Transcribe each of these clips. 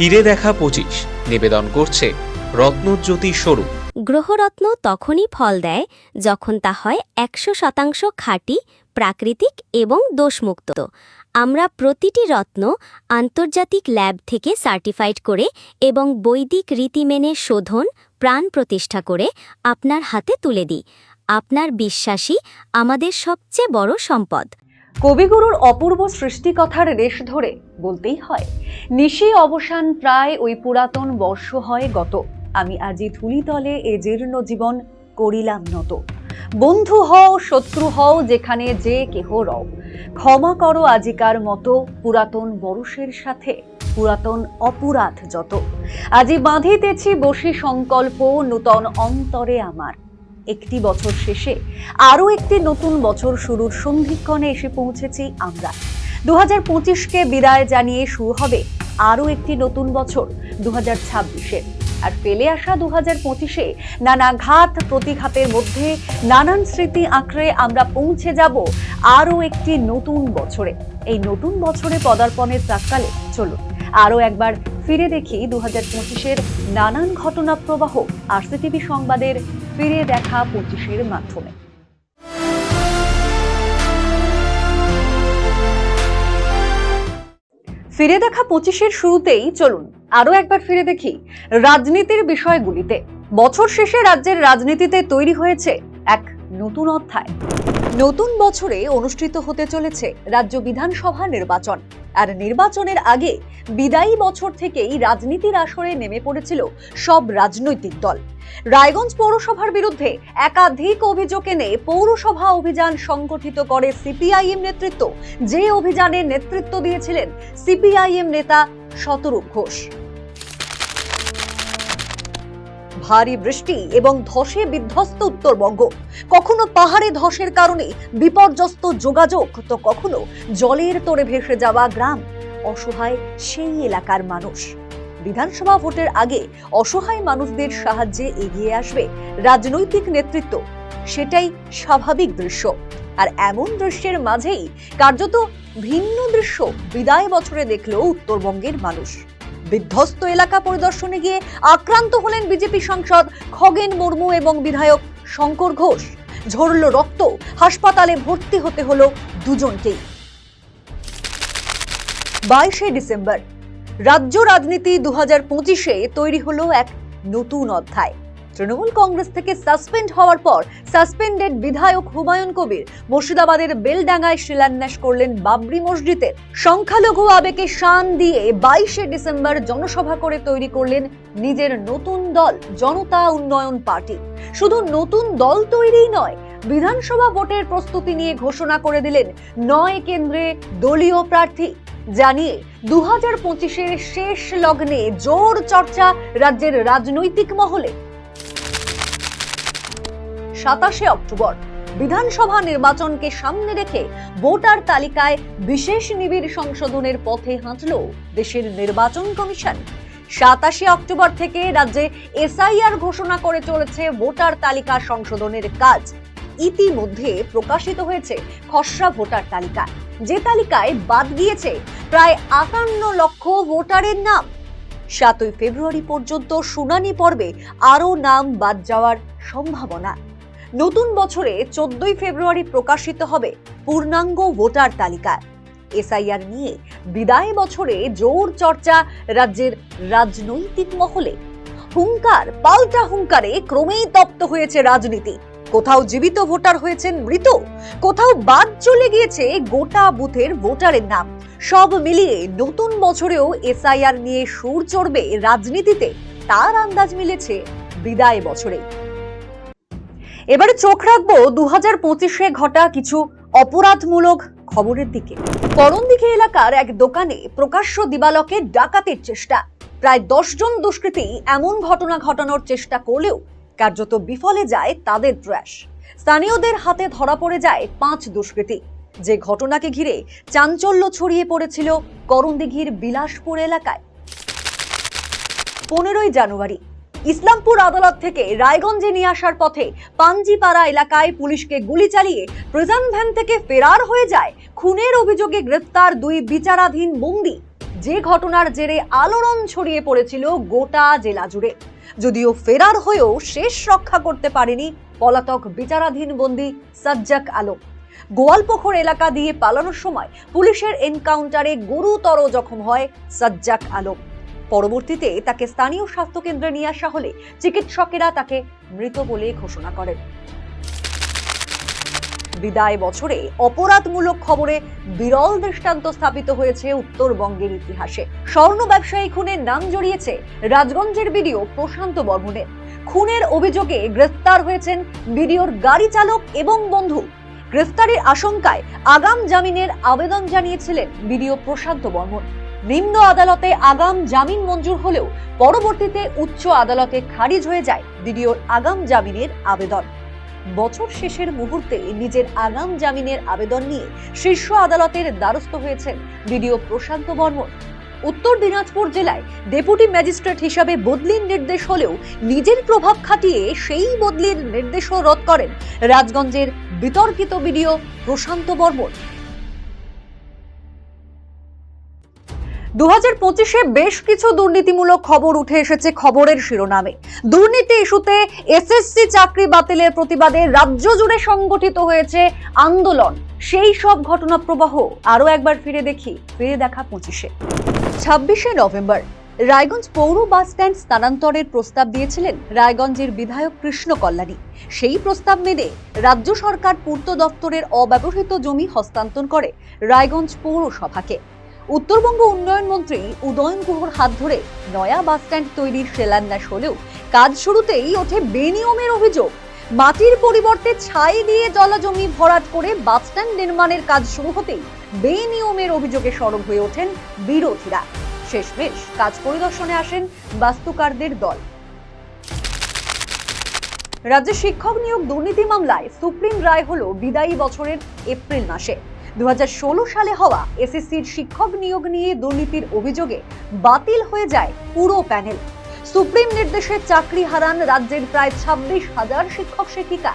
ফিরে দেখা 25 নিবেদন করছে রত্নজ্যোতি স্বরূপ। গ্রহরত্ন তখনই ফল দেয় যখন তা হয় 100% খাঁটি, প্রাকৃতিক এবং দোষমুক্ত। আমরা প্রতিটি রত্ন আন্তর্জাতিক ল্যাব থেকে সার্টিফাইড করে এবং বৈদিক রীতি মেনে শোধন, প্রাণ প্রতিষ্ঠা করে আপনার হাতে তুলে দিই। আপনার বিশ্বাসই আমাদের সবচেয়ে বড় সম্পদ। কবিগুরুর অপূর্ব সৃষ্টিকথার রেশ ধরে বলতেই হয়, নিশি অবসান প্রায় ওই পুরাতন বর্ষ হয় গত। আমি আজি ধূলিতলে এ জীর্ণ জীবন করিলাম নত। বন্ধু হও শত্রু হও যেখানে যে কেহ রও, ক্ষমা করো আজিকার মতো পুরাতন বরষের সাথে পুরাতন অপরাধ যত। আজি বাঁধিতেছি বসি সংকল্প নূতন অন্তরে আমার। একটি বছর শেষে আরো একটি নতুন বছর শুরুর সন্ধিক্ষণে এসে পৌঁছেছি আমরা। 2025কে বিদায় জানিয়ে শুরু হবে আরো একটি নতুন বছর 2026-এর। আর ফেলে আসা 2025-এ নানা ঘাত প্রতিঘাতের মধ্যে নানান স্মৃতি আঁকড়ে আমরা পৌঁছে যাব আরো একটি নতুন বছরে। এই নতুন বছরে পদার্পণের প্রাক্কালে চলুন আরো একবার ফিরে দেখি 2025-এর নানান ঘটনা প্রবাহ আরসিটিভি সংবাদের ফিরে দেখা 25-এর মাধ্যমে। ফিরে দেখা 25-এর শুরুতেই চলুন আরো একবার ফিরে দেখি রাজনীতির বিষয়গুলিতে। বছর শেষে রাজ্যের রাজনীতিতে তৈরি হয়েছে এক নতুন অধ্যায়। নতুন বছরে অনুষ্ঠিত হতে চলেছে রাজ্য বিধানসভা নির্বাচন। আর নির্বাচনের আগে বিদায়ী বছর থেকেই রাজনীতির আসরে নেমে পড়েছিল সব রাজনৈতিক দল। রায়গঞ্জ পৌরসভার বিরুদ্ধে একাধিক অভিযোগ এনে পৌরসভা অভিযান সংগঠিত করে সিপিআইএম নেতৃত্ব, যে অভিযানের নেতৃত্ব দিয়েছিলেন সিপিআইএম নেতা শতরূপ ঘোষ। ভারী বৃষ্টি এবং ধসে বিধ্বস্ত উত্তরবঙ্গ, কখনো পাহাড়ে ধসের কারণে বিপর্যস্ত যোগাযোগ, তো কখনো জলের তোড়ে ভেসে যাওয়া গ্রাম, অসহায় সেই এলাকার মানুষ। বিধানসভা ভোটের আগে অসহায় মানুষদের সাহায্যে এগিয়ে আসবে রাজনৈতিক নেতৃত্ব, সেটাই স্বাভাবিক দৃশ্য। আর এমন দৃশ্যের মাঝেই কার্যত ভিন্ন দৃশ্য বিদায় বছরে দেখল উত্তরবঙ্গের মানুষ। বিধ্বস্ত এলাকা পরিদর্শনে গিয়ে আক্রান্ত হলেন বিজেপি সাংসদ খগেন মুর্মু এবং বিধায়ক শঙ্কর ঘোষ। ঝরল রক্ত, হাসপাতালে ভর্তি হতে হলো দুজনকেই। 22শে ডিসেম্বর রাজ্য রাজনীতি 2025-এ তৈরি হলো এক নতুন অধ্যায়। তৃণমূল কংগ্রেস থেকে সাসপেন্ড হওয়ার পর সাসপেন্ডেড বিধায়ক হুমায়ুন কবির মুর্শিদাবাদের বেলডাঙ্গায় শিলান্যাস করলেন বাবরি মসজিদের। সংখ্যালঘু আবেগে শান দিয়ে 22শে ডিসেম্বর জনসভা করে তৈরি করলেন নিজের নতুন দল জনতা উন্নয়ন পার্টি। শুধু নতুন দল তৈরিই নয়, বিধানসভা ভোটের প্রস্তুতি নিয়ে ঘোষণা করে দিলেন 9 কেন্দ্রে দলীয় প্রার্থী। জানিয়ে 2025-এর শেষ লগ্নে জোর চর্চা রাজ্যের রাজনৈতিক মহলে। 27শে অক্টোবর বিধানসভা নির্বাচনকে সামনে রেখে ভোটার তালিকায় বিশেষ নিবিড় সংশোধনের পথে হাঁটল দেশের নির্বাচন কমিশন। 27শে অক্টোবর থেকে রাজ্যে এসআইআর ঘোষণা করে চলেছে ভোটার তালিকা সংশোধনের কাজ। ইতিমধ্যে প্রকাশিত হয়েছে খসড়া ভোটার তালিকা, যে তালিকায় বাদ গিয়েছে প্রায় 58 লক্ষ ভোটারের নাম। 7ই ফেব্রুয়ারি পর্যন্ত শুনানি পর্বে আরও নাম বাদ যাওয়ার সম্ভাবনা। নতুন বছরে 14ই ফেব্রুয়ারি প্রকাশিত হবে পূর্ণাঙ্গ ভোটার তালিকা। এসআইআর নিয়ে বিদায় বছরে জোর চর্চা রাজ্যের রাজনৈতিক মহলে। হুঙ্কার পাল্টা হুঙ্কারে ক্রমেই তপ্ত হয়েছে রাজনীতি। কোথাও জীবিত ভোটার হয়েছেন মৃত, কোথাও বাদ চলে গিয়েছে গোটা বুথের ভোটারের নাম। সব মিলিয়ে নতুন বছরেও এসআইআর নিয়ে সুর চড়বে রাজনীতিতে, তার আন্দাজ মিলেছে বিদায় বছরে। এবারে চোখ রাখবো 2025-এ ঘটা কিছু অপরাধমূলক খবরের দিকে। করণদিঘি এলাকার এক দোকানে প্রকাশ্য দিবালোকে ডাকাতির চেষ্টা। প্রায় 10 জন দুষ্কৃতী এমন ঘটনা ঘটানোর চেষ্টা করলেও কার্যত বিফলে যায় তাদের প্রয়াস। স্থানীয়দের হাতে ধরা পড়ে যায় 5 দুষ্কৃতী। যে ঘটনাকে ঘিরে চাঞ্চল্য ছড়িয়ে পড়েছিল করণদিঘির বিলাসপুর এলাকায়। 15ই জানুয়ারি ইসলামপুর আদালত থেকে রায়গঞ্জে নিয়ে আসার পথে পাঞ্জিপাড়া এলাকায় পুলিশকে গুলি চালিয়ে প্রিজন ভ্যান থেকে ফেরার হয়ে যায় খুনের অভিযোগে গ্রেফতার 2 বিচারাধীন বন্দী। যে ঘটনার জেরে আলোড়ন ছড়িয়ে পড়েছিল গোটা জেলা জুড়ে। যদিও ফেরার হয়েও শেষ রক্ষা করতে পারেনি পলাতক বিচারাধীন বন্দী সাজ্জাক আলম। গোয়ালপুকুর এলাকা দিয়ে পালানোর সময় পুলিশের এনকাউন্টারে গুরুতর জখম হয় সাজ্জাক আলম। পরবর্তীতে তাকে স্থানীয় স্বাস্থ্যকেন্দ্রে নিয়ে আসা হলে চিকিৎসকেরা তাকে মৃত বলে ঘোষণা করেন। বিদায় বছরে অপরাধমূলক খবরে বিরল দৃষ্টান্ত স্থাপিত হয়েছে উত্তরবঙ্গের ইতিহাসে। স্বর্ণ ব্যবসায়ী খুনের নাম জড়িয়েছে রাজগঞ্জের বিডিও প্রশান্ত বর্মনের। খুনের অভিযোগে গ্রেফতার হয়েছেন বিডিওর গাড়ি চালক এবং বন্ধু। গ্রেফতারের আশঙ্কায় আগাম জামিনের আবেদন জানিয়েছিলেন বিডিও প্রশান্ত বর্মন। নিম্ন আদালতে আগাম জামিন মঞ্জুর হলেও পরবর্তীতে উচ্চ আদালতে খারিজ হয়ে যায় বিডিওর আগাম জামিনের আবেদন। বছর শেষের মুহূর্তে নিজের আগাম জামিনের আবেদন নিয়ে শীর্ষ আদালতের দ্বারস্থ হয়েছেন বিডিও প্রশান্ত বর্মন। উত্তর দিনাজপুর জেলায় ডেপুটি ম্যাজিস্ট্রেট হিসাবে বদলির নির্দেশ হলেও নিজের প্রভাব খাটিয়ে সেই বদলির নির্দেশও রদ করেন রাজগঞ্জের বিতর্কিত বিডিও প্রশান্ত বর্মন। 2025-এ বেশ কিছু দুর্নীতিমূলক খবর উঠে এসেছে খবরের শিরোনামে। দুর্নীতি ইস্যুতে এসএসসি চাকরি বাতিলের প্রতিবাদে রাজ্য জুড়ে সংগঠিত হয়েছে আন্দোলন। সেই সব ঘটনা প্রবাহ আরো একবার ফিরে দেখা 25-এ। 26শে নভেম্বর রায়গঞ্জ পৌর বাস স্ট্যান্ড স্থানান্তরের প্রস্তাব দিয়েছিলেন রায়গঞ্জের বিধায়ক কৃষ্ণ কল্যাণী। সেই প্রস্তাব মেনে রাজ্য সরকার পূর্ত দপ্তরের অব্যবহৃত জমি হস্তান্তর করে রায়গঞ্জ পৌরসভাকে। উত্তরবঙ্গ উন্নয়ন মন্ত্রী উদয়ন গুহর হাত ধরে নয়া বাসস্ট্যান্ড তৈরির শিলান্যাস হলেও কাজ শুরুতেই ওঠে বেনিয়মের অভিযোগ। মাটির পরিবর্তে ছাই দিয়ে জলাজমি ভরাট করে বাসস্ট্যান্ড নির্মাণের কাজ শুরু হতেই বেনিয়মের অভিযোগে সরব হয়ে ওঠেন বিরোধীরা। শেষমেশ কাজ পরিদর্শনে আসেন বাস্তুকারদের দল। রাজ্যে শিক্ষক নিয়োগ দুর্নীতি মামলায় সুপ্রিম রায় হলো বিদায়ী বছরের এপ্রিল মাসে। 2016 সালে হওয়া এসএসসির শিক্ষক নিয়োগ নিয়ে দুর্নীতির অভিযোগে বাতিল হয়ে যায় পুরো প্যানেল। সুপ্রিম নির্দেশে চাকরি হারান রাজ্যের প্রায় 26,000 শিক্ষক শিক্ষিকা।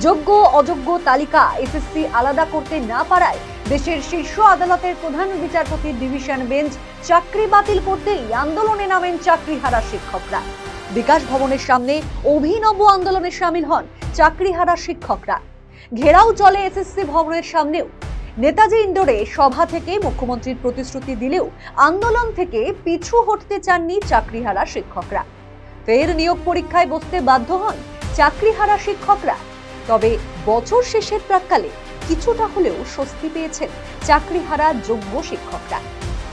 যোগ্য অযোগ্য তালিকা এসএসসি আলাদা করতে না পারায় দেশের শীর্ষ আদালতের প্রধান বিচারপতির ডিভিশন বেঞ্চ চাকরি বাতিল করতেই আন্দোলনে নামেন চাকরিহারা শিক্ষকরা। বিকাশ ভবনের সামনে অভিনব আন্দোলনে সামিল হন চাকরিহারা শিক্ষকরা। ঘেরাও চলে এসএসসি ভবনের সামনেও। নেতাজি ইন্ডোরে সভা থেকে মুখ্যমন্ত্রীর প্রতিশ্রুতি দিলেও আন্দোলন থেকে পিছু হটতে চাননি চাকরিহারা শিক্ষকরা। ফের নিয়োগ পরীক্ষায় বসতে বাধ্য হন চাকরিহারা শিক্ষকরা। তবে বছর শেষের প্রাক্কালে কিছুটা হলেও স্বস্তি পেয়েছেন চাকরিহারা যোগ্য শিক্ষকরা।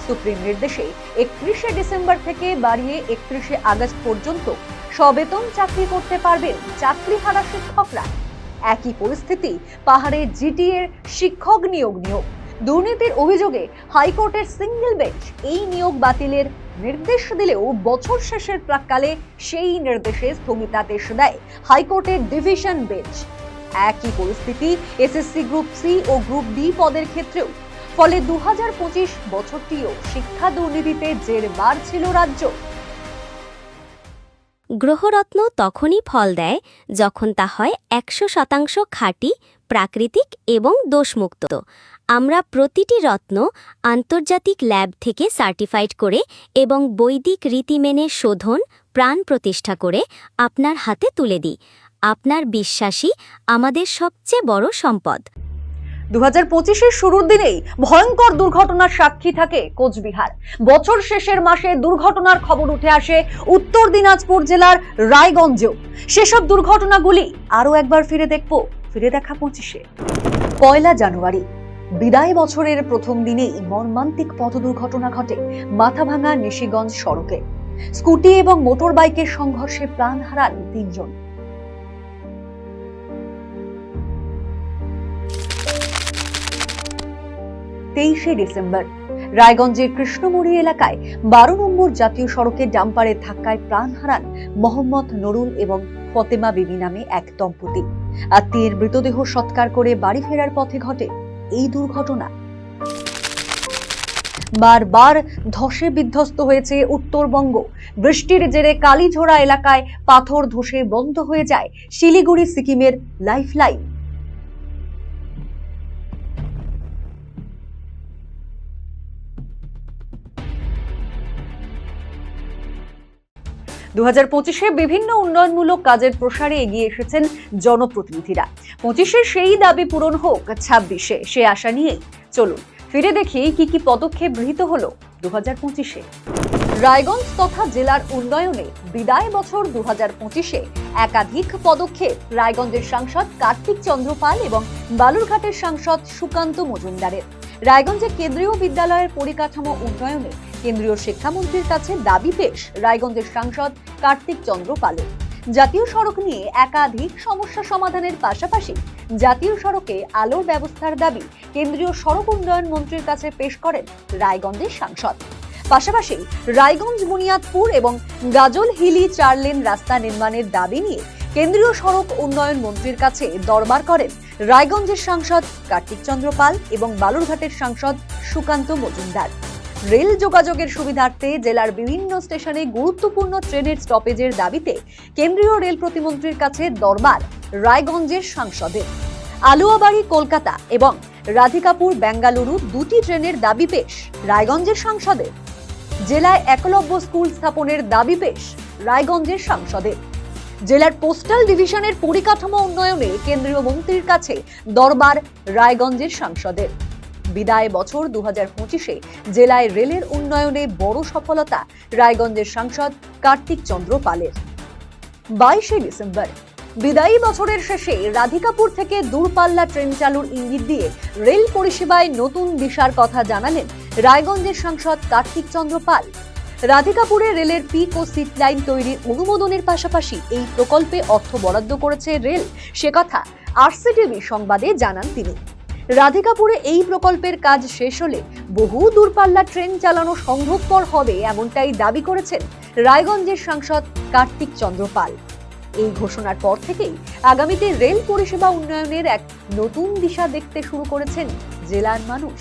সুপ্রিম নির্দেশে 31শে ডিসেম্বর থেকে বাড়িয়ে 31শে আগস্ট পর্যন্ত সবেতন চাকরি করতে পারবেন চাকরিহারা শিক্ষকরা। একই পরিস্থিতি পাহাড়ের জিটিএর শিক্ষক নিয়োগ। দুর্নীতির অভিযোগে হাইকোর্টের সিঙ্গেল বেঞ্চ এই নিয়োগ বাতিলের নির্দেশ দিলেও বছর শেষের প্রাক্কালে সেই নির্দেশে স্থগিতাদেশ দেয় হাইকোর্টের ডিভিশন বেঞ্চ। একই পরিস্থিতি এসএসসি গ্রুপ সি ও গ্রুপ ডি পদের ক্ষেত্রেও। ফলে 2025 বছরটিও শিক্ষা দুর্নীতিতে জেরবার ছিল রাজ্য। গ্রহরত্ন তখনই ফল দেয় যখন তা হয় 100% খাঁটি, প্রাকৃতিক এবং দোষমুক্ত। আমরা প্রতিটি রত্ন আন্তর্জাতিক ল্যাব থেকে সার্টিফাইড করে এবং বৈদিক রীতি মেনে শোধন, প্রাণ প্রতিষ্ঠা করে আপনার হাতে তুলে দিই। আপনার বিশ্বাসই আমাদের সবচেয়ে বড় সম্পদ। 2025-এর শুরুর দিনেই ভয়ঙ্কর দুর্ঘটনার সাক্ষী থাকে কোচবিহার। বছর শেষের মাসে দুর্ঘটনার খবর উঠে আসে উত্তর দিনাজপুর জেলার রায়গঞ্জেও। সেসব দুর্ঘটনাগুলি আরো একবার ফিরে দেখা 25-এ। 1 জানুয়ারি বিদায় বছরের প্রথম দিনেই মর্মান্তিক পথ দুর্ঘটনা ঘটে মাথাভাঙা নিশিগঞ্জ সড়কে। স্কুটি এবং মোটর বাইকের সংঘর্ষে প্রাণ হারান 3 জন। 23শে ডিসেম্বর রায়গঞ্জের কৃষ্ণমুড়ি এলাকায় 12 নম্বর জাতীয় সড়কে ডাম্পারের ধাক্কায় প্রাণ হারান মোহাম্মদ নুরুল এবং ফতেমা বিবি নামে এক দম্পতি। আত্মীয়ের মৃতদেহ সৎকার করে বাড়ি ফেরার পথে ঘটে এই দুর্ঘটনা। বারবার ধসে বিধ্বস্ত হয়েছে উত্তরবঙ্গ। বৃষ্টির জেরে কালীঝোড়া এলাকায় পাথর ধসে বন্ধ হয়ে যায় শিলিগুড়ি সিকিমের লাইফলাইন। 2025-এ বিভিন্ন উন্নয়নমূলক কাজের প্রসারে এগিয়ে এসেছেন জনপ্রতিনিধিরা। 25-এ সেই দাবি পূরণ হোক 26-এ, সে আশা নিয়ে চলুন ফিরে দেখি কি কি পদক্ষেপ গৃহীত হলো 2025-এ। রায়গঞ্জ তথা জেলার উন্নয়নে বিদায় বছর 2025-এ একাধিক পদক্ষেপ রায়গঞ্জের সাংসদ কার্তিক চন্দ্র পাল এবং বালুরঘাটের সাংসদ সুকান্ত মজুমদারের। রায়গঞ্জে কেন্দ্রীয় বিদ্যালয়ের পরিকাঠামো উন্নয়নে কেন্দ্রীয় শিক্ষামন্ত্রীর কাছে দাবি পেশ রায়গঞ্জের সাংসদ কার্তিক চন্দ্র পালের। জাতীয় সড়ক নিয়ে একাধিক সমস্যা সমাধানের পাশাপাশি জাতীয় সড়কে আলোর ব্যবস্থার দাবি কেন্দ্রীয় সড়ক উন্নয়ন মন্ত্রীর কাছে পেশ করেন রায়গঞ্জের সাংসদ। পাশাপাশি রায়গঞ্জ বুনিয়াদপুর এবং গাজল হিলি 4 লেন রাস্তা নির্মাণের দাবি নিয়ে কেন্দ্রীয় সড়ক উন্নয়ন মন্ত্রীর কাছে দরবার করেন রায়গঞ্জের সাংসদ কার্তিক চন্দ্র পাল এবং বালুরঘাটের সাংসদ সুকান্ত মজুমদার। রেল যোগাযোগের সুবিধার্থে জেলার বিভিন্ন স্টেশনে গুরুত্বপূর্ণ ট্রেনের স্টপেজের দাবিতে কেন্দ্রীয় রেল প্রতিমন্ত্রীর কাছে দরবার রায়গঞ্জের সাংসদের। আলুয়াবাড়ি কলকাতা এবং রাধিকাপুর বেঙ্গালুরু দুটি ট্রেনের দাবি পেশ রায়গঞ্জের সাংসদের। জেলায় একলব্য স্কুল স্থাপনের দাবি পেশ রায়গঞ্জের সাংসদের। জেলার পোস্টাল ডিভিশনের পরিকাঠামো উন্নয়নে কেন্দ্রীয় মন্ত্রীর কাছে দরবার রায়গঞ্জের সাংসদের। বিদায় বছর 2025-এ জেলায় রেলের উন্নয়নে বড় সফলতা রায়গঞ্জের সাংসদ কার্তিক চন্দ্র পালের। 22শে ডিসেম্বর বিদায়ী বছরের শেষে রাধিকাপুর থেকে দূরপাল্লা ট্রেন চালুর ইঙ্গিত দিয়ে রেল পরিষেবায় নতুন দিশার কথা জানালেন রায়গঞ্জের সাংসদ কার্তিক চন্দ্র পাল। রাধিকাপুরে রেলের পিক ও সিট লাইন তৈরির অনুমোদনের পাশাপাশি এই প্রকল্পে অর্থ বরাদ্দ করেছে রেল, সে কথা আরসিটিভি সংবাদে জানান তিনি। রাধিকাপুরে এই প্রকল্পের কাজ শেষ হলে বহু দূরপাল্লা ট্রেন চালানো সম্ভবপর হবে, এমনটাই দাবি করেছেন রায়গঞ্জের সাংসদ কার্তিক চন্দ্র পাল। এই ঘোষণার পর থেকেই আগামীতে রেল পরিষেবা উন্নয়নের এক নতুন দিশা দেখতে শুরু করেছেন জেলার মানুষ।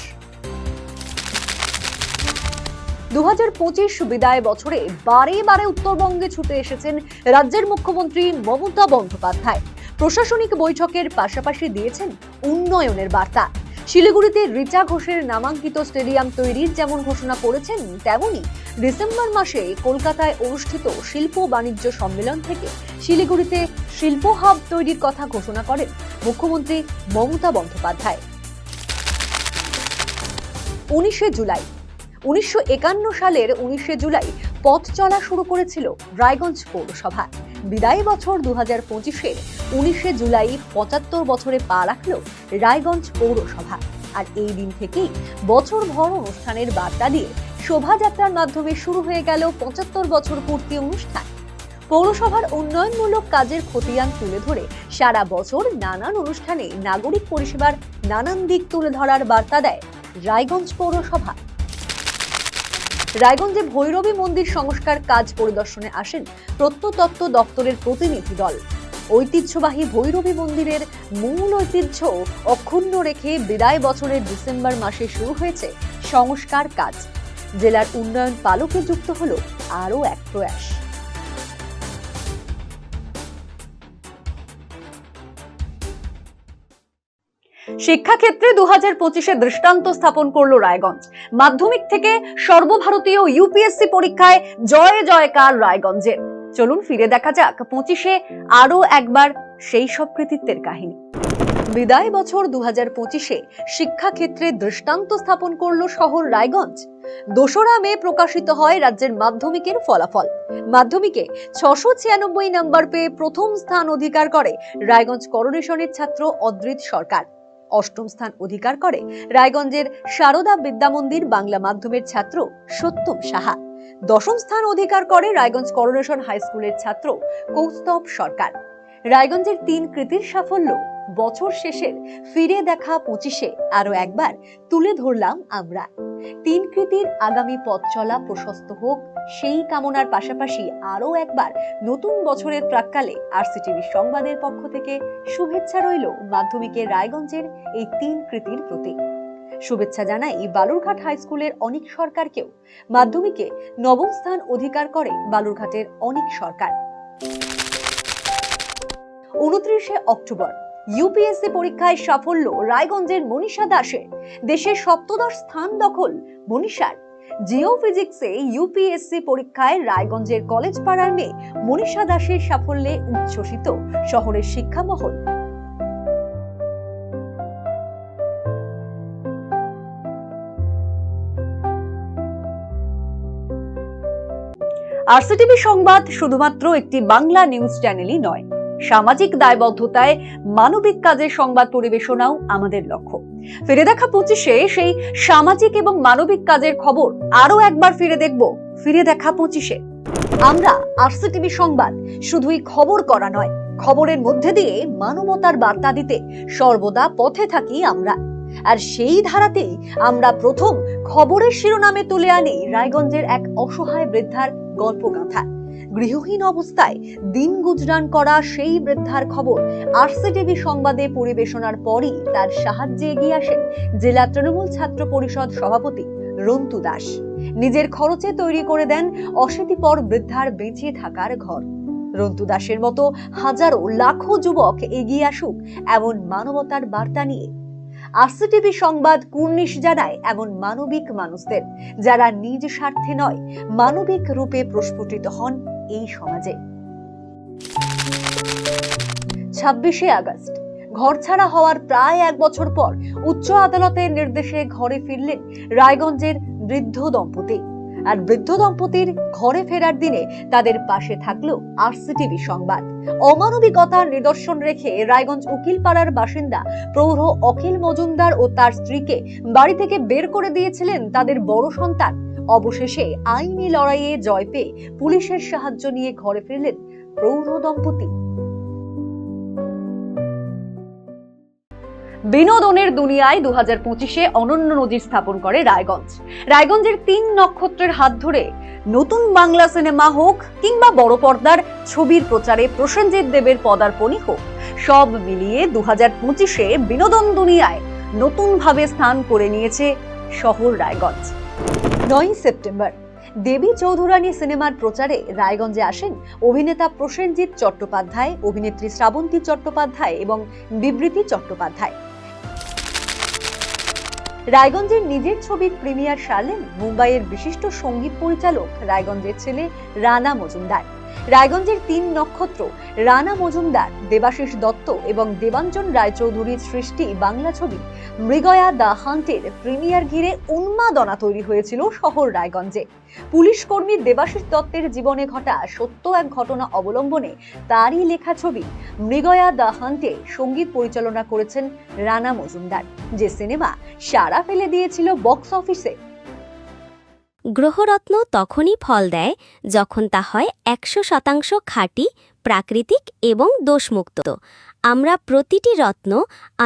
2025 বিদায় বছরে বারে বারে উত্তরবঙ্গে ছুটে এসেছেন রাজ্যের মুখ্যমন্ত্রী মমতা বন্দ্যোপাধ্যায়। প্রশাসনিক বৈঠকের পাশাপাশি দিয়েছেন উন্নয়নের বার্তা। শিলিগুড়িতে রিচা ঘোষের নামাঙ্কিত স্টেডিয়াম তৈরির যেমন ঘোষণা করেছেন, তেমনি ডিসেম্বর মাসে কলকাতায় অনুষ্ঠিত শিল্প বাণিজ্য সম্মেলন থেকে শিলিগুড়িতে শিল্প হাব তৈরির কথা ঘোষণা করেন মুখ্যমন্ত্রী মমতা বন্দ্যোপাধ্যায়। 19শে জুলাই 1951 সালের 19শে জুলাই পথ চলা শুরু করেছিল রায়গঞ্জ পৌরসভা। বিদায়ী বছর 2025-এর 19শে জুলাই 75 বছরে পা রাখল রায়গঞ্জ পৌরসভা। আর এই দিন থেকেই বছরভর অনুষ্ঠানের বার্তা দিয়ে শোভাযাত্রার মাধ্যমে শুরু হয়ে গেল 75 বছর পূর্তি অনুষ্ঠান। পৌরসভার উন্নয়নমূলক কাজের খতিয়ান তুলে ধরে সারা বছর নানান অনুষ্ঠানে নাগরিক পরিষেবার নানান দিক তুলে ধরার বার্তা দেয় রায়গঞ্জ পৌরসভা। রায়গঞ্জে ভৈরবী মন্দির সংস্কার কাজ পরিদর্শনে আসেন প্রত্নতত্ত্ব দপ্তরের প্রতিনিধি দল। ঐতিহ্যবাহী ভৈরবী মন্দিরের মূল ঐতিহ্য অক্ষুণ্ণ রেখে বিদায় বছরের ডিসেম্বর মাসে শুরু হয়েছে সংস্কার কাজ। জেলার উন্নয়ন পালকে যুক্ত হলো আরও এক প্রয়াস। শিক্ষাক্ষেত্রে 2025-এ দৃষ্টান্ত স্থাপন করলো রায়গঞ্জ। মাধ্যমিক থেকে সর্বভারতীয় ইউপিএসসি পরীক্ষায় জয় জয়কার রায়গঞ্জের। চলুন ফিরে দেখা যাক 25-এ আরো একবার সেই সব কৃতিত্বের কাহিনী। বিদায় বছর 2025-এ শিক্ষাক্ষেত্রে দৃষ্টান্ত স্থাপন করলো শহর রায়গঞ্জ। 2রা মে প্রকাশিত হয় রাজ্যের মাধ্যমিকের ফলাফল। মাধ্যমিকে 696 নম্বর পেয়ে প্রথম স্থান অধিকার করে রায়গঞ্জ করোনেশনের ছাত্র অদ্রিত সরকার। 8ম স্থান অধিকার করে রায়গঞ্জের সারদা বিদ্যামন্দির বাংলা মাধ্যমের ছাত্র সত্যম সাহা। 10ম স্থান অধিকার করে রায়গঞ্জ করোনেশন হাই স্কুলের ছাত্র কৌস্তব সরকার। রায়গঞ্জের 3 কৃতির সাফল্য বছর শেষের ফিরে দেখা 25-এ আরো একবার তুলে ধরলাম আমরা। 3 কৃতির আগামী পথ চলা প্রশস্ত হোক সেই কামনার পাশাপাশি আরো একবার নতুন বছরের প্রাক্কালে আরসিটিভি সংবাদের পক্ষ থেকে শুভেচ্ছা রইল মাধ্যমিকের রায়গঞ্জের এই 3 কৃতির প্রতি। শুভেচ্ছা জানাই বালুরঘাট হাই স্কুলের অনিক সরকারকেও। মাধ্যমিকে 9ম স্থান অধিকার করে বালুরঘাটের অনিক সরকার। 29শে অক্টোবর ইউপিএসসি পরীক্ষায় সাফল্য রায়গঞ্জের মনীষা দাসের। দেশের 17ম স্থান দখল মনীষার। জিওফিজিক্সে ইউপিএসসি পরীক্ষায় রায়গঞ্জের কলেজ পাড়ার মেয়ে মনীষা দাসের সাফল্যে উচ্ছ্বসিত শহরের শিক্ষা মহল। আরসিটিভি সংবাদ শুধুমাত্র একটি বাংলা নিউজ চ্যানেলই নয়, সামাজিক দায়বদ্ধতায় মানবিক কাজের সংবাদ পরিবেশনাও আমাদের লক্ষ্য। ফিরে দেখা 25-এ সেই সামাজিক এবং মানবিক কাজের খবর আরো একবার ফিরে দেখব ফিরে দেখা 25-এ। আমরা আরসিটিভি সংবাদ শুধুই খবর করা নয়, খবরের মধ্যে দিয়ে মানবতার বার্তা দিতে সর্বদা পথে থাকি আমরা। আর সেই ধারাতেই আমরা প্রথম খবরের শিরোনামে তুলে আনি রায়গঞ্জের এক অসহায় বৃদ্ধার গল্পগাথা। গৃহহীন অবস্থায় দিন গুজরান করা সেই বৃদ্ধার খবর আরসিটিভি সংবাদে পরিবেশনার পরই তার সাহায্যে এগিয়ে আসেন জেলা তৃণমূল ছাত্র পরিষদ সভাপতি রন্তু দাস। নিজের খরচে তৈরি করে দেন অশীতিপর বৃদ্ধার বেঁচে থাকার ঘর। রন্তু দাসের মতো হাজারো লাখো যুবক এগিয়ে আসুক এমন মানবতার বার্তা নিয়ে। আরসিটিভি সংবাদ কুর্নিশ জানায় এমন মানবিক মানুষদের, যারা নিজ স্বার্থে নয় মানবিক রূপে প্রস্ফুটিত হন এই সমাজে। 26শে আগস্ট ঘরছাড়া হওয়ার প্রায় 1 বছর পর উচ্চ আদালতের নির্দেশে ঘরে ফিরলেন রায়গঞ্জের বৃদ্ধ দম্পতি। আর বৃদ্ধ দম্পতির ঘরে ফেরার দিনে তাদের পাশে থাকলো আরসিটিভি সংবাদ। অমানবিকতার নিদর্শন রেখে রায়গঞ্জ উকিলপাড়ার বাসিন্দা প্রৌঢ় অখিল মজুমদার ও তার স্ত্রীকে বাড়ি থেকে বের করে দিয়েছিলেন তাদের বড় সন্তান। অবশেষে আইনি লড়াইয়ে জয় পেয়ে পুলিশের সাহায্য নিয়ে ঘরে ফিরলেন প্রৌঢ় দম্পতি। বিনোদনের দুনিয়ায় 2025-এ অনন্য নজির স্থাপন করে রায়গঞ্জ। রায়গঞ্জের 3 নক্ষত্রের হাত ধরে নতুন বাংলা সিনেমা হোক কিংবা বড় পর্দার ছবির প্রচারে প্রসেনজিৎ দেবের পদার্পণই হোক, সব মিলিয়ে 2025-এ বিনোদন দুনিয়ায় নতুনভাবে স্থান করে নিয়েছে শহর রায়গঞ্জ। 9 সেপ্টেম্বর দেবী চৌধুরানী সিনেমার প্রচারে রায়গঞ্জে আসেন অভিনেতা প্রসেনজিৎ চট্টোপাধ্যায়, অভিনেত্রী শ্রাবন্তী চট্টোপাধ্যায় এবং বিবৃতি চট্টোপাধ্যায়। রায়গঞ্জের নিজের ছবির প্রিমিয়ার সারলেন মুম্বাইয়ের বিশিষ্ট সঙ্গীত পরিচালক রায়গঞ্জের ছেলে রানা মজুমদার। রায়গঞ্জের 3 নক্ষত্র রানা মজুমদার, দেবাশিস দত্ত এবং দেবাঞ্জন রায়চৌধুরীর সৃষ্টি বাংলা ছবি মৃগয়া দ্য হান্টের প্রিমিয়ার ঘিরে উন্মাদনা তৈরি হয়েছিল শহর রায়গঞ্জে। পুলিশ কর্মী দেবাশিস দত্তের জীবনে ঘটা সত্য এক ঘটনা অবলম্বনে তারই লেখা ছবি মৃগয়া দ্য হান্টে সঙ্গীত পরিচালনা করেছেন রানা মজুমদার, যে সিনেমা সাড়া ফেলে দিয়েছিল বক্স অফিসে। গ্রহরত্ন তখনই ফল দেয় যখন তা হয় 100% খাঁটি, প্রাকৃতিক এবং দোষমুক্ত। আমরা প্রতিটি রত্ন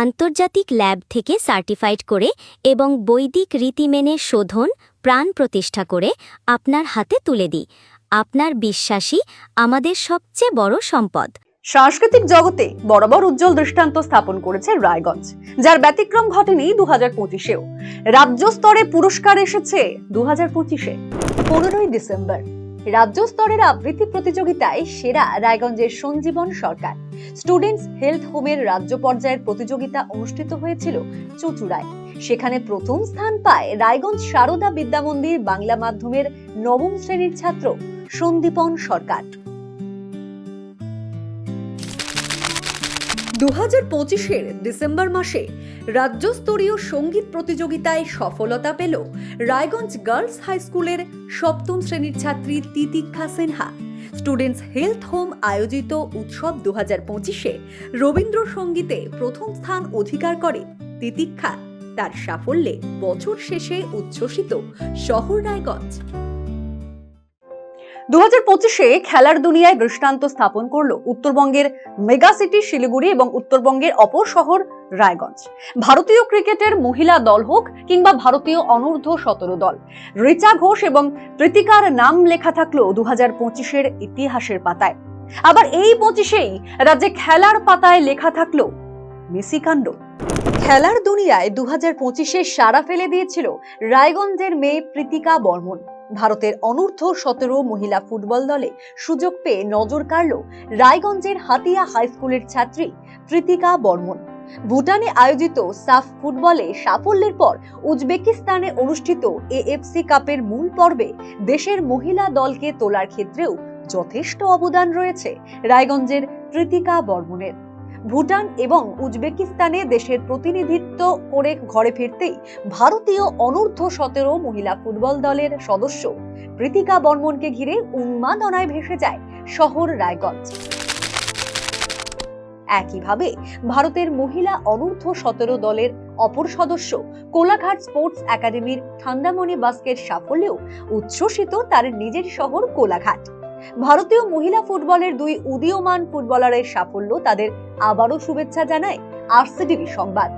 আন্তর্জাতিক ল্যাব থেকে সার্টিফাইড করে এবং বৈদিক রীতি মেনে শোধন, প্রাণ প্রতিষ্ঠা করে আপনার হাতে তুলে দিই। আপনার বিশ্বাসই আমাদের সবচেয়ে বড় সম্পদ। সাংস্কৃতিক জগতে বরাবর উজ্জ্বল দৃষ্টান্ত স্থাপন করেছে রায়গঞ্জ, যার ব্যতিক্রম ঘটেনি 2025-এও। রাজ্য স্তরে পুরস্কার এসেছে 2025-এ। 15ই ডিসেম্বর রাজ্য স্তরের আবৃত্তি প্রতিযোগিতায় সেরা রায়গঞ্জের সঞ্জীবন সরকার স্টুডেন্টস হেলথ হোমের রাজ্য পর্যায়ের প্রতিযোগিতা অনুষ্ঠিত হয়েছিল চুঁচুড়ায়। সেখানে প্রথম স্থান পায় রায়গঞ্জ সারদা বিদ্যামন্দির বাংলা মাধ্যমের 9ম শ্রেণীর ছাত্র সন্দীপন সরকার। 2025-এর ডিসেম্বর মাসে রাজ্যস্তরীয় সঙ্গীত প্রতিযোগিতায় সফলতা পেল রায়গঞ্জ গার্লস হাই স্কুলের 7ম শ্রেণীর ছাত্রী তিতিক্ষা সিনহা। স্টুডেন্টস হেলথ হোম আয়োজিত উৎসব 2025-এ রবীন্দ্রসঙ্গীতে প্রথম স্থান অধিকার করে তিতিক্ষা। তার সাফল্যে বছর শেষে উচ্ছ্বসিত শহর রায়গঞ্জ। 2025-এ খেলার দুনিয়ায় দৃষ্টান্ত স্থাপন করল উত্তরবঙ্গের মেগা সিটি শিলিগুড়ি এবং উত্তরবঙ্গের অপর শহর রায়গঞ্জ। ভারতীয় ক্রিকেটের মহিলা দল হোক কিংবা ভারতীয় অনূর্ধ্ব 17 দল, রিচা ঘোষ এবং প্রীতিকার নাম লেখা থাকলো 2025-এর ইতিহাসের পাতায়। আবার এই 25-এই রাজ্যে খেলার পাতায় লেখা থাকলো মেসিকাণ্ড। খেলার দুনিয়ায় 2025-এ সাড়া ফেলে দিয়েছিল রায়গঞ্জের মেয়ে প্রীতিকা বর্মন। ভারতের অনূর্ধ্ব 17 মহিলা ফুটবল দলে সুযোগ পেয়ে নজর কাড়ল রায়গঞ্জের হাতিয়া হাই স্কুলের ছাত্রী প্রীতিকা বর্মন। ভুটানে আয়োজিত সাফ ফুটবলে সাফল্যের পর উজবেকিস্তানে অনুষ্ঠিত এএফসি কাপের মূল পর্বে দেশের মহিলা দলকে তোলার ক্ষেত্রেও যথেষ্ট অবদান রয়েছে রায়গঞ্জের কৃতিকা বর্মনের। ভুটান এবং উজবেকিস্তানে দেশের প্রতিনিধিত্ব করে ঘরে ফিরতেই ভারতীয় অনূর্ধ্ব-17 মহিলা ফুটবল দলের সদস্য কৃতিকা বর্মনকে ঘিরে উন্মাদনায় ভেসে যায় শহর রায়গঞ্জ। একইভাবে ভারতের মহিলা অনূর্ধ্ব-17 দলের অপর সদস্য কোলাঘাট স্পোর্টস একাডেমির ঠান্ডামণি বাস্কের সাফল্যেও উচ্ছ্বসিত তার নিজের শহর কোলাঘাট। ভারতীয় মহিলা ফুটবলের দুই উদীয়মান ফুটবলারের সাফল্য তাদের আবারও শুভেচ্ছা জানায় আরসিটিভি সংবাদ।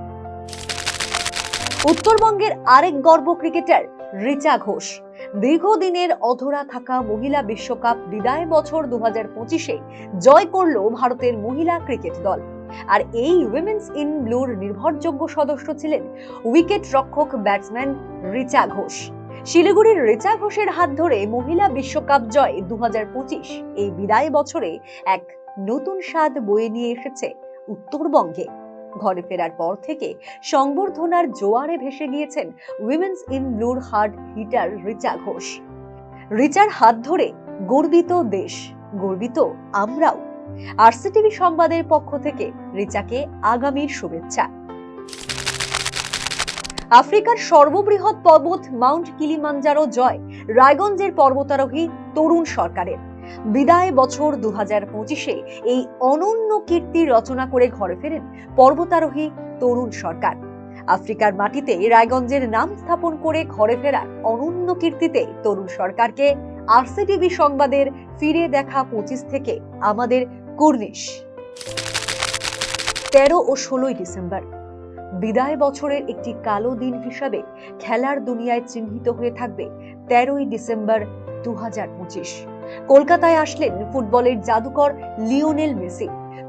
উত্তরবঙ্গের আরেক গর্ব ক্রিকেটার রিচা ঘোষ। দীর্ঘদিনের অধরা থাকা মহিলা বিশ্বকাপ বিদায় বছর 2025-এ জয় করল ভারতের মহিলা ক্রিকেট দল। আর এই উইমেন্স ইন ব্লুর নির্ভরযোগ্য সদস্য ছিলেন উইকেট রক্ষক ব্যাটসম্যান রিচা ঘোষ। শিলিগুড়ির রিচা ঘোষের হাত ধরে মহিলা বিশ্বকাপ জয় 2025 এই বিদায় বছরে এক নতুন স্বাদ বয়ে নিয়ে এসেছে উত্তরবঙ্গে। ঘরে ফেরার পর থেকে সংবর্ধনার জোয়ারে ভেসে গিয়েছেন উইমেন্স ইন ব্লুর হার্ড হিটার রিচা ঘোষ। রিচার হাত ধরে গর্বিত দেশ, গর্বিত আমরাও। আরসিটিভি সংবাদের পক্ষ থেকে রিচাকে আগামীর শুভেচ্ছা। আফ্রিকার সর্ববৃহৎ পর্বত মাউন্ট কিলিমাঞ্জারো জয় রায়গঞ্জের পর্বতারোহী তরুণ সরকারের। বিদায় বছর 2025-এ এই অনন্য কীর্তি রচনা করে ঘরে ফেরেন পর্বতারোহী তরুণ সরকার। আফ্রিকার মাটিতে রায়গঞ্জের নাম স্থাপন করে ঘরে ফেরার অনন্য কীর্তিতে তরুণ সরকারকে আরসিটিভি সংবাদের ফিরে দেখা 25 থেকে আমাদের কুর্নিশ। 13 ও 16 ডিসেম্বর বিদায় বছরের একটি কালো দিন হিসাবে খেলার দুনিয়ায় চিহ্নিত হয়ে থাকবে 13ই ডিসেম্বর 2025। কলকাতায় আসলেন ফুটবলের জাদুকর লিওনেল মেসি।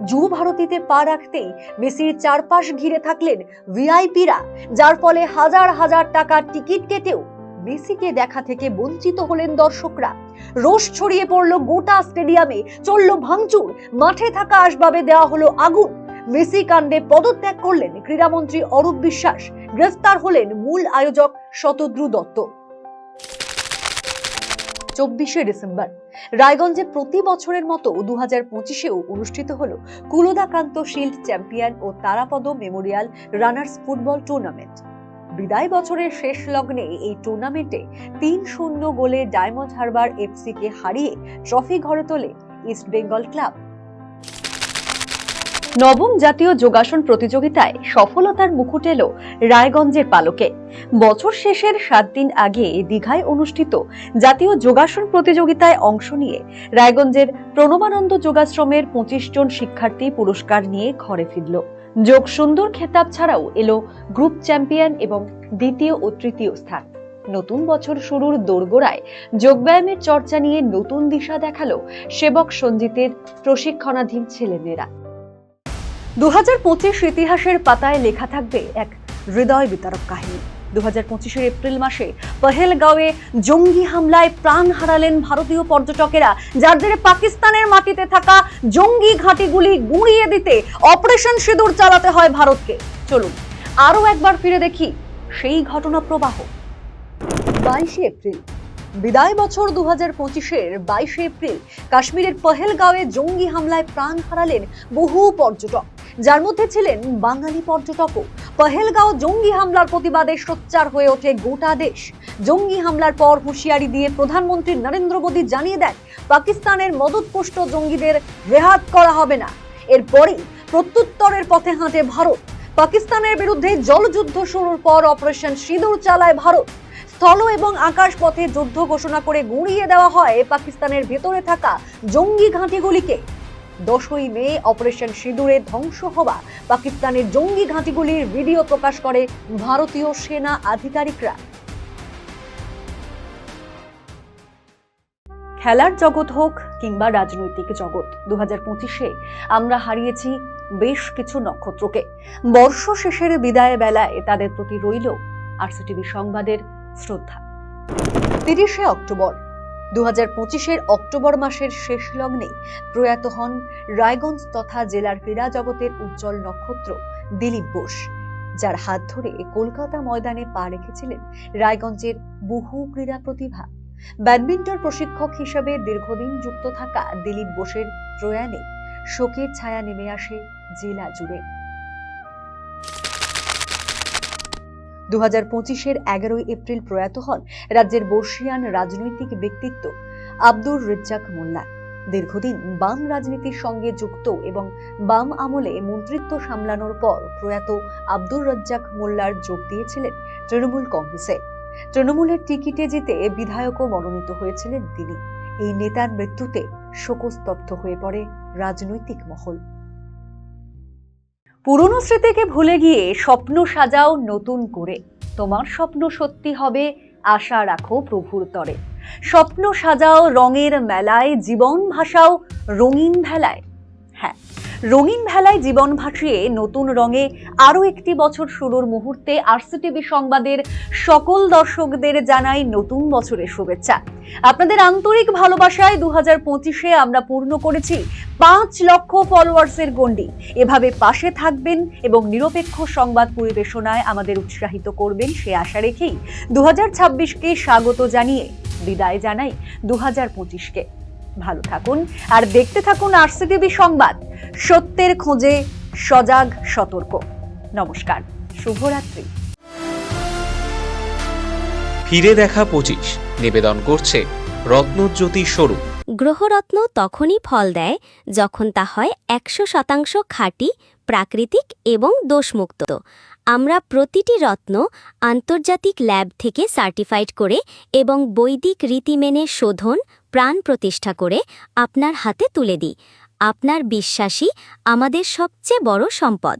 যুব ভারতীতে পা রাখতেই মেসির চারপাশ ঘিরে থাকলেন ভিআইপিরা, যার ফলে হাজার হাজার টাকার টিকিট কেটেও মেসিকে দেখা থেকে বঞ্চিত হলেন দর্শকরা। রোষ ছড়িয়ে পড়ল গোটা স্টেডিয়ামে, চলল ভাঙচুর, মাঠে থাকা আসবাবে দেওয়া হলো আগুন। মেসি কাণ্ডে পদত্যাগ করলেন ক্রীড়ামন্ত্রী অরূপ বিশ্বাস, গ্রেফতার হলেন মূল আয়োজক শতদ্রু দত্ত। 24শে ডিসেম্বর রায়গঞ্জে প্রতি বছরের মতো 2025-এও অনুষ্ঠিত হলো কুলদাকান্ত শিল্ড চ্যাম্পিয়ন ও Tarapada memorial runners football tournament. বিদায় বছরের শেষ লগ্নে এই টুর্নামেন্টে 3-0 গোলে ডায়মন্ড হারবার এফসি কে হারিয়ে ট্রফি ঘরে তোলে ইস্ট বেঙ্গল ক্লাব। নবম জাতীয় যোগাসন প্রতিযোগিতায় সফলতার মুকুট এলো রায়গঞ্জের পালকে। বছর শেষের 7 দিন আগে দীঘায় অনুষ্ঠিত জাতীয় যোগাসন প্রতিযোগিতায় অংশ নিয়ে রায়গঞ্জের প্রণবানন্দ যোগাশ্রমের 25 জন শিক্ষার্থী পুরস্কার নিয়ে ঘরে ফিরল। যোগ সুন্দর খেতাব ছাড়াও এলো গ্রুপ চ্যাম্পিয়ন এবং দ্বিতীয় ও তৃতীয় স্থান। নতুন বছর শুরুর দোরগোড়ায় যোগব্যায়ামের চর্চা নিয়ে নতুন দিশা দেখালো সেবক সঞ্জিতের প্রশিক্ষণাধীন ছেলেমেয়েরা। 2025 ইতিহাসের পাতায় লেখা থাকবে এক হৃদয় বিতারক কাহিনী। 2025-এর এপ্রিল মাসে পহেলগাঁওয়ে জঙ্গি হামলায় প্রাণ হারালেন ভারতীয় পর্যটকেরা, যার জেরে পাকিস্তানের মাটিতে থাকা জঙ্গি ঘাঁটিগুলি গুঁড়িয়ে দিতে অপারেশন সিঁদুর চালাতে হয় ভারতকে। চলুন আরো একবার ফিরে দেখি সেই ঘটনা প্রবাহ। 22শে এপ্রিল বিদায় বছর 2025-এর 22শে এপ্রিল কাশ্মীরের পহেলগাঁওয়ে জঙ্গি হামলায় প্রাণ হারালেন বহু পর্যটক, যার মধ্যে ছিলেন বাঙালি পর্যটকও। পহেলগাঁও জঙ্গি হামলার প্রতিবাদে সোচ্চার হয়ে ওঠে গোটা দেশ। জঙ্গি হামলার পর হুঁশিয়ারি দিয়ে প্রধানমন্ত্রী নরেন্দ্র মোদী জানিয়ে দেন পাকিস্তানের মদতপুষ্ট জঙ্গিদের রেহাত করা হবে না। এরপরই প্রত্যুত্তরের পথে হাঁটে ভারত। পাকিস্তানের বিরুদ্ধে জলযুদ্ধ শুরুর পর অপারেশন সিঁদুর চালায় ভারত। স্থল এবং আকাশ পথে যুদ্ধ ঘোষণা করে গুঁড়িয়ে দেওয়া হয় পাকিস্তানের ভেতরে থাকা জঙ্গি ঘাঁটিগুলিকে। 10ই মে অপারেশন সিঁদুরে ধ্বংস হওয়া পাকিস্তানের জঙ্গি ঘাঁটিগুলির ভিডিও প্রকাশ করে ভারতীয় সেনা আধিকারিকরা। খেলার জগৎ হোক কিংবা রাজনৈতিক জগৎ, 2025-এ আমরা হারিয়েছি বেশ কিছু নক্ষত্রকে। বর্ষ শেষের বিদায় বেলায় তাদের প্রতি রইল আরসিটিভি সংবাদের শ্রদ্ধা। 30শে অক্টোবর 2025-এর অক্টোবর মাসের শেষ লগ্নে প্রয়াত হন রায়গঞ্জ তথা জেলার ক্রীড়া জগতের উজ্জ্বল নক্ষত্র দিলীপ বোস, যার হাত ধরে কলকাতা ময়দানে পা রেখেছিলেন রায়গঞ্জের বহু ক্রীড়া প্রতিভা। ব্যাডমিন্টন প্রশিক্ষক হিসেবে দীর্ঘদিন যুক্ত থাকা দিলীপ বোসের প্রয়াণে শোকের ছায়া নেমে আসে জেলা জুড়ে। 2025-এর 11 এপ্রিল প্রয়াত হন রাজ্যের বর্ষিয়ান রাজনৈতিক ব্যক্তিত্ব আব্দুর রাজ্জাক মোল্লা। দীর্ঘদিন বাম রাজনীতির সঙ্গে যুক্ত এবং বাম আমলে মন্ত্রিত্ব সামলানোর পর প্রয়াত আব্দুর রাজ্জাক মোল্লার যোগ দিয়েছিলেন তৃণমূল কংগ্রেসে। তৃণমূলের টিকিটে জিতে বিধায়কও মনোনীত হয়েছিলেন তিনি। এই নেতার মৃত্যুতে শোকস্তব্ধ হয়ে পড়ে রাজনৈতিক মহল। পুরনো স্মৃতিকে ভুলে গিয়ে স্বপ্ন সাজাও নতুন করে, তোমার স্বপ্ন সত্যি হবে, আশা রাখো প্রভুর তরে। স্বপ্ন সাজাও রঙের মেলায়, জীবন ভাসাও রঙিন ভেলায়। হ্যাঁ, রঙিন ভেলায় জীবন ভাসিয়ে নতুন রঙে আরো একটি বছর শুরুর মুহূর্তে আরসিটিভি সংবাদের সকল দর্শকদের জানাই নতুন বছরের শুভেচ্ছা। আপনাদের আন্তরিক ভালোবাসায় 2025-এ আমরা পূর্ণ করেছি 5 লক্ষ ফলোয়ার্সের গণ্ডি। এভাবে পাশে থাকবেন এবং নিরপেক্ষ সংবাদ পরিবেশনায় আমাদের উৎসাহিত করবেন সে আশা রেখেই 2026-কে স্বাগত জানিয়ে বিদায় জানাই 2025-কে। ভালো থাকুন আর দেখতে থাকুন আরসিটিভি সংবাদ, সত্যের খোঁজে সজাগ সতর্ক। নমস্কার, শুভরাত্রি। ফিরে দেখা 25 নিবেদন করছে রত্নজ্যোতি স্বরূপ। গ্রহরত্ন তখনই ফল দেয় যখন তা হয় 100% খাঁটি, প্রাকৃতিক এবং দোষমুক্ত। আমরা প্রতিটি রত্ন আন্তর্জাতিক ল্যাব থেকে সার্টিফাইড করে এবং বৈদিক রীতি মেনে শোধন, প্রাণ প্রতিষ্ঠা করে আপনার হাতে তুলে দিই। আপনার বিশ্বাসই আমাদের সবচেয়ে বড় সম্পদ।